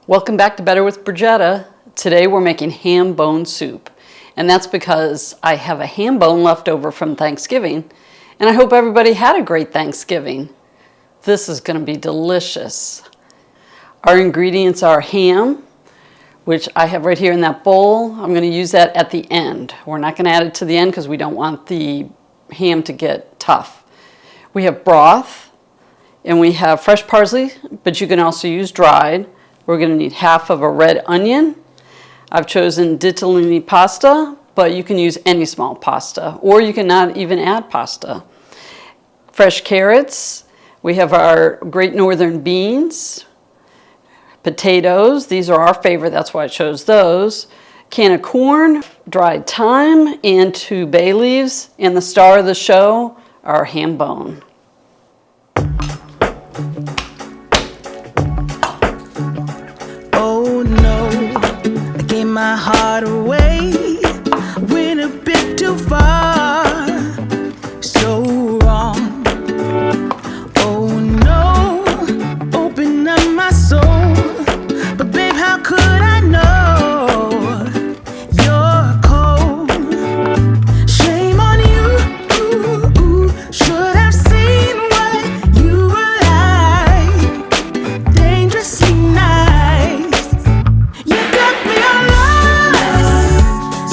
Welcome back to Better with Brigetta. Today we're making ham bone soup. And that's because I have a ham bone left over from Thanksgiving. And I hope everybody had a great Thanksgiving. This is going to be delicious. Our ingredients are ham, which I have right here in that bowl. I'm going to use that at the end. We're not going to add it to the end because we don't want the ham to get tough. We have broth, and we have fresh parsley, but you can also use dried. We're going to need half of a red onion. I've chosen Ditalini Pasta, but you can use any small pasta, or you can not even add pasta. Fresh carrots. We have our Great Northern beans. Potatoes. These are our favorite, that's why I chose those. Can of corn, dried thyme, and 2 bay leaves. And the star of the show, our ham bone. Oh no, I gave my heart away, went a bit too far, so wrong. Oh no, open up my soul, but babe, how could I know you're cold? Shame on you, should have seen what you were like, dangerously nice. You got me all lost,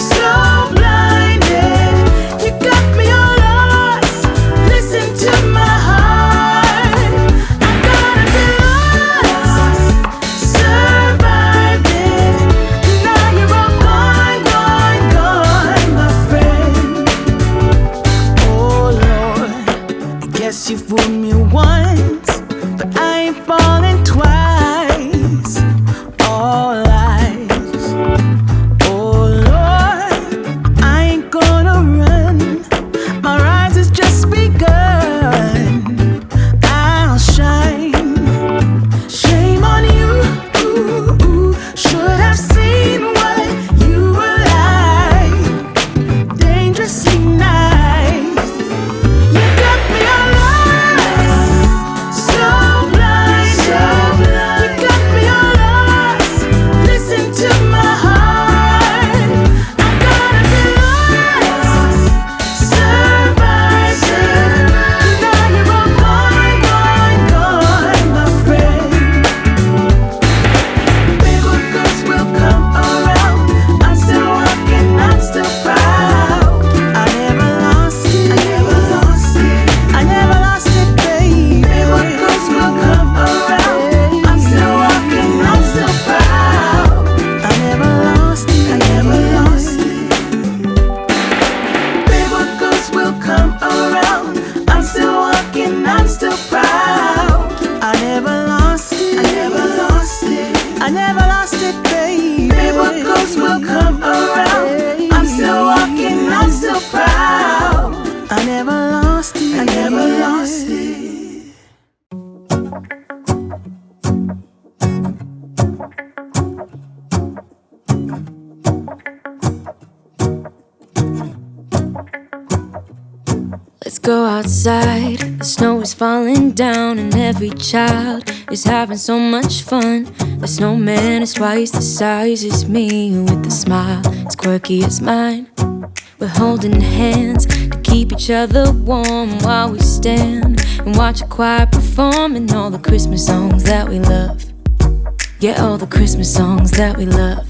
so blinded. You got me all lost, listen to my heart. I gotta be lost, survived it. Now you're all gone, gone, gone, my friend. Oh Lord, I guess you fooled me once, but I ain't falling twice. All lies. Oh Lord, I ain't gonna run. My rise has just begun. I'll shine. Shame on you, should have seen what you were like, dangerously nice. You got me all lost, so blinded. You got me all lost, listen to my heart. I gotta be lost, survived it. Now you're all gone, gone, gone, my friend. Babe, what goes will come around. I'm still walking, I'm still proud. I never lost it, I never lost it, I never lost it, baby. Babe, what goes will come around. I'm still walking, I'm still proud. I never lost it, I never lost it. Babe, what goes will come around. I'm still walking, I'm still proud. I never lost it, I never lost it, I never lost it, baby. Babe, what goes will come around. I'm still walking, I'm still proud. I never lost it, I never lost it. Let's go outside, the snow is falling down and every child is having so much fun. The snowman is twice the size as me, with a smile as quirky as mine. We're holding hands to keep each other warm while we stand and watch a choir performing all the Christmas songs that we love. Yeah, all the Christmas songs that we love.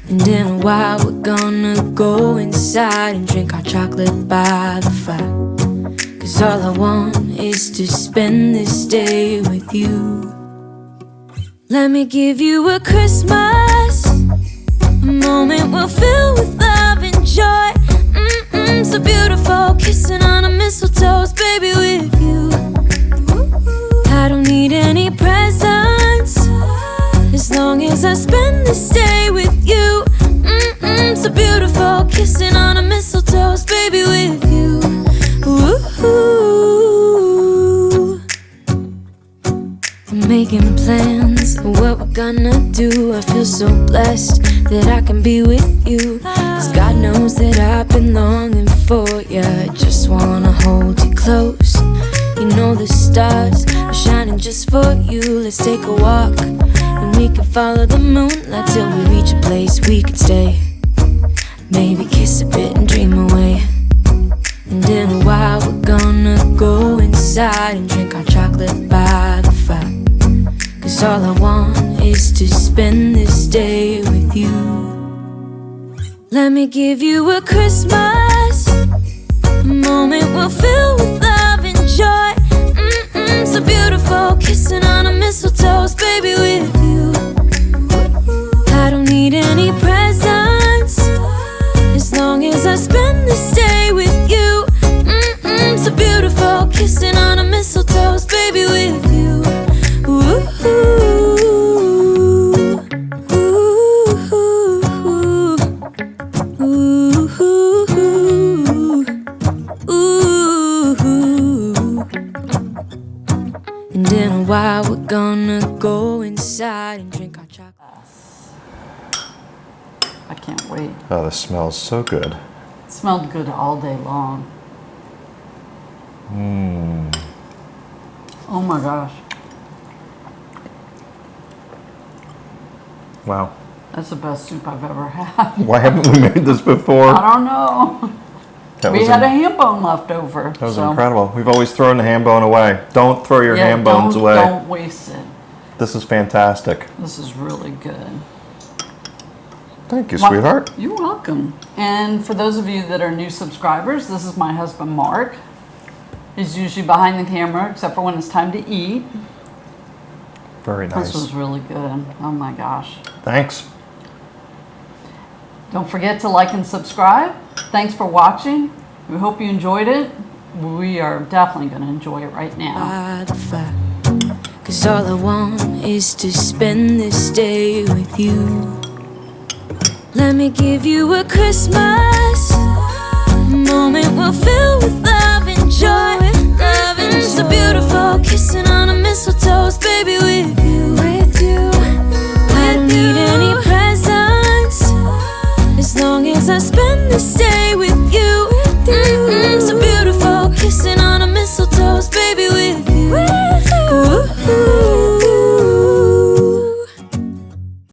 And in a while we're gonna go inside and drink our chocolate by the fire. 'Cause all I want is to spend this day with you. Let me give you a Christmas, a moment we'll fill with love and joy. So beautiful, kissing on a mistletoe, baby, with you. I don't need any presents, as long as I spend this day with you. So beautiful, kissing on a mistletoe, baby, with you. Ooh. I'm making plans for what we're gonna do. I feel so blessed that I can be with you. 'Cause God knows that I've been longing for you. I just wanna hold you close You know the stars are shining just for you. Let's take a walk, and we can follow the moonlight till we reach a place we can stay. Maybe kiss a bit and dream away. And in a while we're gonna go inside and drink our chocolate by the fire. 'Cause all I want is to spend this day with you. Let me give you a Christmas, a moment we'll fill with love and joy. So beautiful, kissing on a mistletoe, baby, with you. I don't need any presents, as long as I spend this day with you. So beautiful, kissing on a mistletoe, baby, with you. Ooh, and in a while we're gonna go inside and drink our chocolate. I can't wait. Oh, this smells so good. It smelled good all day long. Oh my gosh. Wow. That's the best soup I've ever had. Why haven't we made this before? I don't know. We had a ham bone left over. That was incredible. We've always thrown the ham bone away. Don't throw your ham bones away. Don't waste it. This is fantastic. This is really good. Thank you, sweetheart. You're welcome. And for those of you that are new subscribers, this is my husband, Mark. He's usually behind the camera, except for when it's time to eat. Very nice. This was really good. Oh my gosh. Thanks. Don't forget to like and subscribe. Thanks for watching. We hope you enjoyed it. We are definitely going to enjoy it right now. By the fire. 'Cause all I want is to spend this day with you. Let me give you a Christmas, a moment we'll fill with love and joy. Loving so beautiful, kissing on a mistletoe, baby, with you. I don't need any presents, as long as I spend this day with you. So beautiful, kissing on a mistletoe, baby, with you.